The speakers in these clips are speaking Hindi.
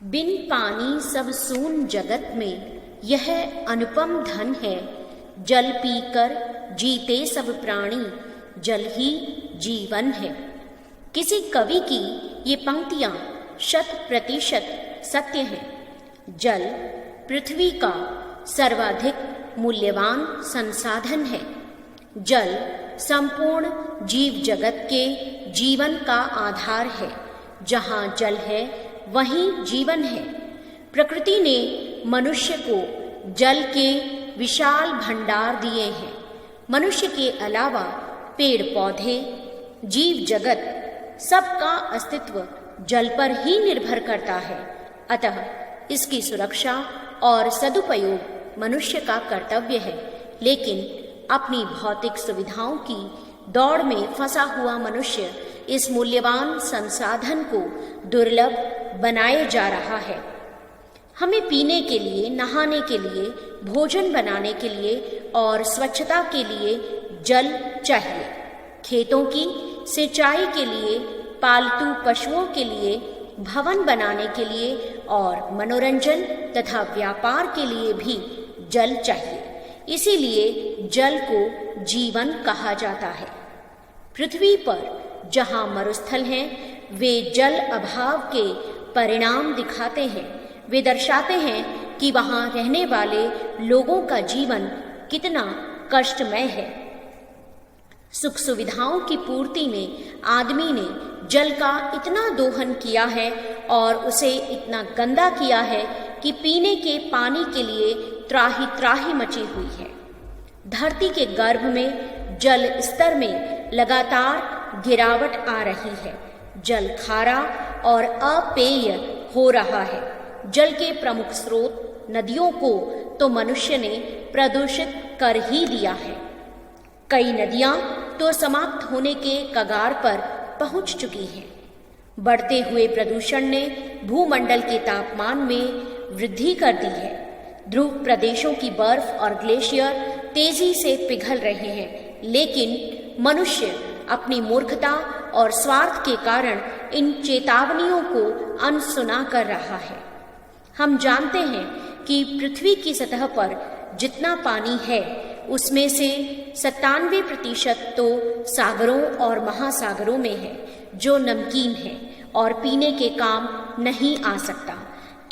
बिन पानी सब सून जगत में, यह अनुपम धन है। जल पीकर जीते सब प्राणी, जल ही जीवन है। किसी कवि की ये पंक्तियां 100% सत्य हैं। जल पृथ्वी का सर्वाधिक मूल्यवान संसाधन है। जल संपूर्ण जीव जगत के जीवन का आधार है। जहाँ जल है वहीं जीवन है। प्रकृति ने मनुष्य को जल के विशाल भंडार दिए हैं। मनुष्य के अलावा पेड़ पौधे, जीव जगत, सबका अस्तित्व जल पर ही निर्भर करता है। अतः इसकी सुरक्षा और सदुपयोग मनुष्य का कर्तव्य है। लेकिन अपनी भौतिक सुविधाओं की दौड़ में फंसा हुआ मनुष्य इस मूल्यवान संसाधन को दुर्लभ बनाए जा रहा है। हमें पीने के लिए, नहाने के लिए, भोजन बनाने के लिए और स्वच्छता के लिए जल चाहिए। खेतों की सिंचाई के लिए, पालतू पशुओं के लिए, भवन बनाने के लिए और मनोरंजन तथा व्यापार के लिए भी जल चाहिए। इसीलिए जल को जीवन कहा जाता है। पृथ्वी पर जहाँ मरुस्थल हैं, वे जल अभाव के परिणाम दिखाते हैं। वे दर्शाते हैं कि वहाँ रहने वाले लोगों का जीवन कितना कष्टमय है। सुख सुविधाओं की पूर्ति में आदमी ने जल का इतना दोहन किया है और उसे इतना गंदा किया है कि पीने के पानी के लिए त्राही त्राही मची हुई है। धरती के गर्भ में जल स्तर में लगातार गिरावट आ रही है। जल खारा और अपेय हो रहा है। जल के प्रमुख स्रोत नदियों को तो मनुष्य ने प्रदूषित कर ही दिया है। कई नदियां तो समाप्त होने के कगार पर पहुंच चुकी हैं। बढ़ते हुए प्रदूषण ने भूमंडल के तापमान में वृद्धि कर दी है। ध्रुव प्रदेशों की बर्फ और ग्लेशियर तेजी से पिघल रहे हैं। लेकिन मनुष्य अपनी मूर्खता और स्वार्थ के कारण इन चेतावनियों को अनसुना कर रहा है। हम जानते हैं कि पृथ्वी की सतह पर जितना पानी है उसमें से 97% तो सागरों और महासागरों में है, जो नमकीन है और पीने के काम नहीं आ सकता।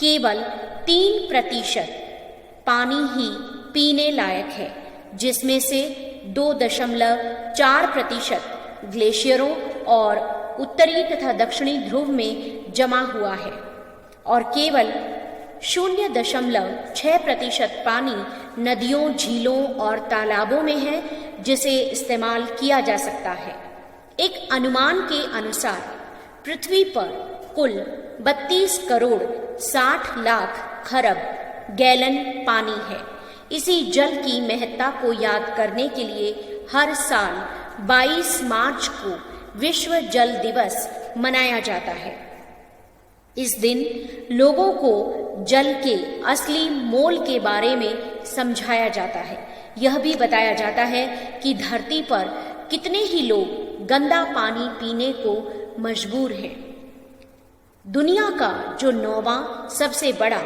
केवल 3% पानी ही पीने लायक है, जिसमें से 2.4% ग्लेशियरों और उत्तरी तथा दक्षिणी ध्रुव में जमा हुआ है और केवल 0.6% पानी नदियों, झीलों और तालाबों में है, जिसे इस्तेमाल किया जा सकता है। एक अनुमान के अनुसार पृथ्वी पर कुल 32 करोड़ 60 लाख खरब गैलन पानी है। इसी जल की महत्ता को याद करने के लिए हर साल 22 मार्च को विश्व जल दिवस मनाया जाता है। इस दिन लोगों को जल के असली मोल के बारे में समझाया जाता है। यह भी बताया जाता है कि धरती पर कितने ही लोग गंदा पानी पीने को मजबूर हैं। दुनिया का जो 9वां सबसे बड़ा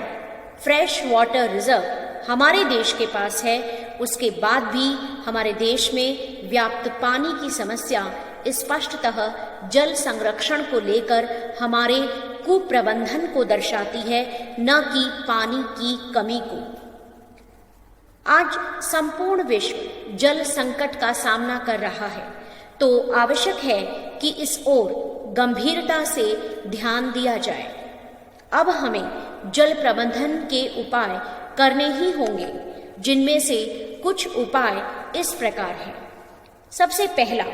फ्रेश वाटर रिजर्व हमारे देश के पास है, उसके बाद भी हमारे देश में व्याप्त पानी की समस्या स्पष्टतः जल संरक्षण को लेकर हमारे कुप्रबंधन को दर्शाती है, न कि पानी की कमी को। आज संपूर्ण विश्व जल संकट का सामना कर रहा है, तो आवश्यक है कि इस ओर गंभीरता से ध्यान दिया जाए। अब हमें जल प्रबंधन के उपाय करने ही होंगे, जिनमें से कुछ उपाय इस प्रकार हैं। सबसे पहला,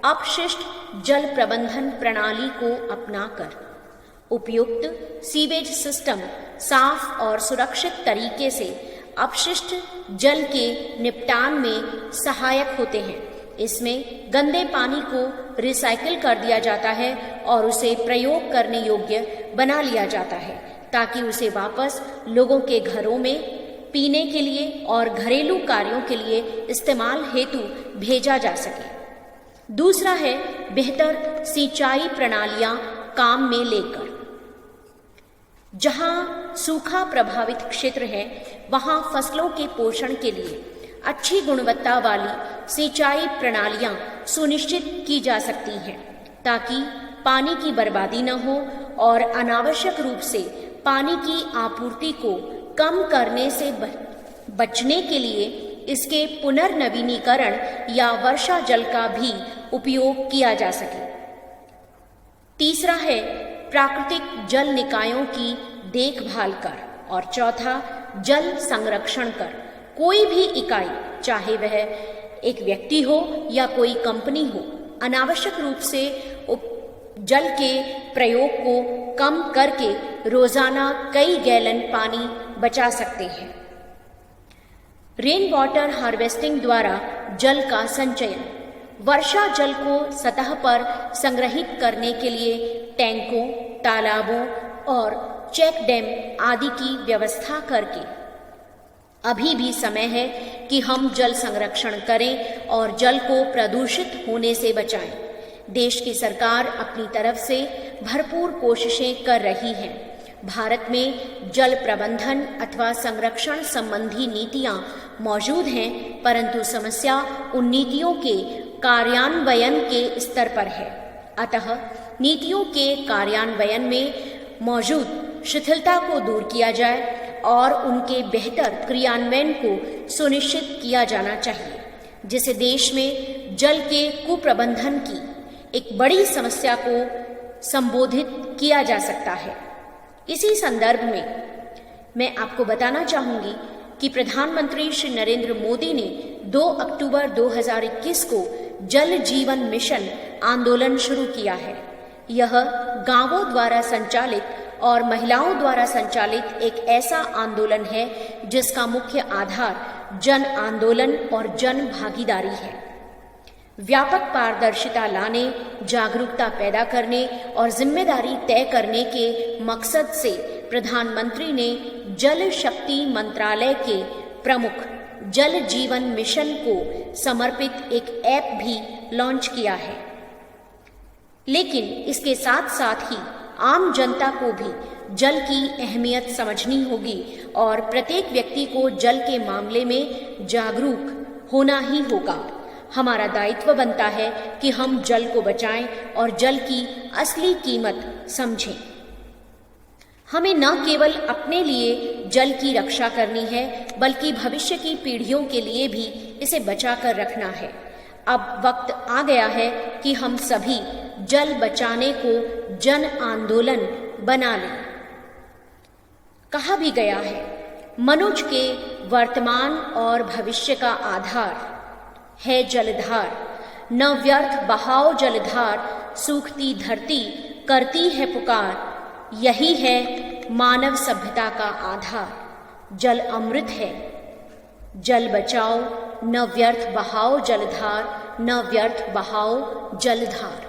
अपशिष्ट जल प्रबंधन प्रणाली को अपनाकर उपयुक्त सीवेज सिस्टम साफ और सुरक्षित तरीके से अपशिष्ट जल के निपटान में सहायक होते हैं। इसमें गंदे पानी को रिसाइकिल कर दिया जाता है और उसे प्रयोग करने योग्य बना लिया जाता है, ताकि उसे वापस लोगों के घरों में पीने के लिए और घरेलू कार्यों के लिए इस्तेमाल हेतु भेजा जा सके। दूसरा है बेहतर सिंचाई प्रणालियां काम में लेकर जहां सूखा प्रभावित क्षेत्र है वहां फसलों के पोषण के लिए अच्छी गुणवत्ता वाली सिंचाई प्रणालियां सुनिश्चित की जा सकती हैं ताकि पानी की बर्बादी न हो और अनावश्यक रूप से पानी की आपूर्ति को कम करने से बचने के लिए इसके पुनर्नवीनीकरण या वर्षा जल का भी उपयोग किया जा सके। तीसरा है प्राकृतिक जल निकायों की देखभाल कर और चौथा जल संरक्षण कर। कोई भी इकाई, चाहे वह एक व्यक्ति हो या कोई कंपनी हो, अनावश्यक रूप से जल के प्रयोग को कम करके रोजाना कई गैलन पानी बचा सकते हैं। रेन वाटर हार्वेस्टिंग द्वारा जल का संचयन। वर्षा जल को सतह पर संग्रहित करने के लिए टैंकों, तालाबों और चेक डैम आदि की व्यवस्था करके अभी भी समय है कि हम जल संरक्षण करें और जल को प्रदूषित होने से बचाएं। देश की सरकार अपनी तरफ से भरपूर कोशिशें कर रही है। भारत में जल प्रबंधन अथवा संरक्षण संबंधी नीतियां मौजूद हैं, परंतु समस्या उन नीतियों के कार्यान्वयन के स्तर पर है। अतः नीतियों के कार्यान्वयन में मौजूद शिथिलता को दूर किया जाए और उनके बेहतर क्रियान्वयन को सुनिश्चित किया जाना चाहिए, जिससे देश में जल के कुप्रबंधन की एक बड़ी समस्या को संबोधित किया जा सकता है। इसी संदर्भ में मैं आपको बताना चाहूंगी कि प्रधानमंत्री श्री नरेंद्र मोदी ने 2 अक्टूबर 2021 को जल जीवन मिशन आंदोलन शुरू किया है। यह गांवों द्वारा संचालित और महिलाओं द्वारा संचालित एक ऐसा आंदोलन है जिसका मुख्य आधार जन आंदोलन और जन भागीदारी है। व्यापक पारदर्शिता लाने, जागरूकता पैदा करने और जिम्मेदारी तय करने के मकसद से प्रधानमंत्री ने जल शक्ति मंत्रालय के प्रमुख जल जीवन मिशन को समर्पित एक ऐप भी लॉन्च किया है। लेकिन इसके साथ साथ ही आम जनता को भी जल की अहमियत समझनी होगी और प्रत्येक व्यक्ति को जल के मामले में जागरूक होना ही होगा। हमारा दायित्व बनता है कि हम जल को बचाएं और जल की असली कीमत समझें। हमें न केवल अपने लिए जल की रक्षा करनी है, बल्कि भविष्य की पीढ़ियों के लिए भी इसे बचा कर रखना है। अब वक्त आ गया है कि हम सभी जल बचाने को जन आंदोलन बना लें। कहा भी गया है, मनुष्य के वर्तमान और भविष्य का आधार है जलधार। न व्यर्थ बहाओ जलधार, सूखती धरती करती है पुकार। यही है मानव सभ्यता का आधार। जल अमृत है, जल बचाओ, न व्यर्थ बहाओ जलधार, न व्यर्थ बहाओ जलधार।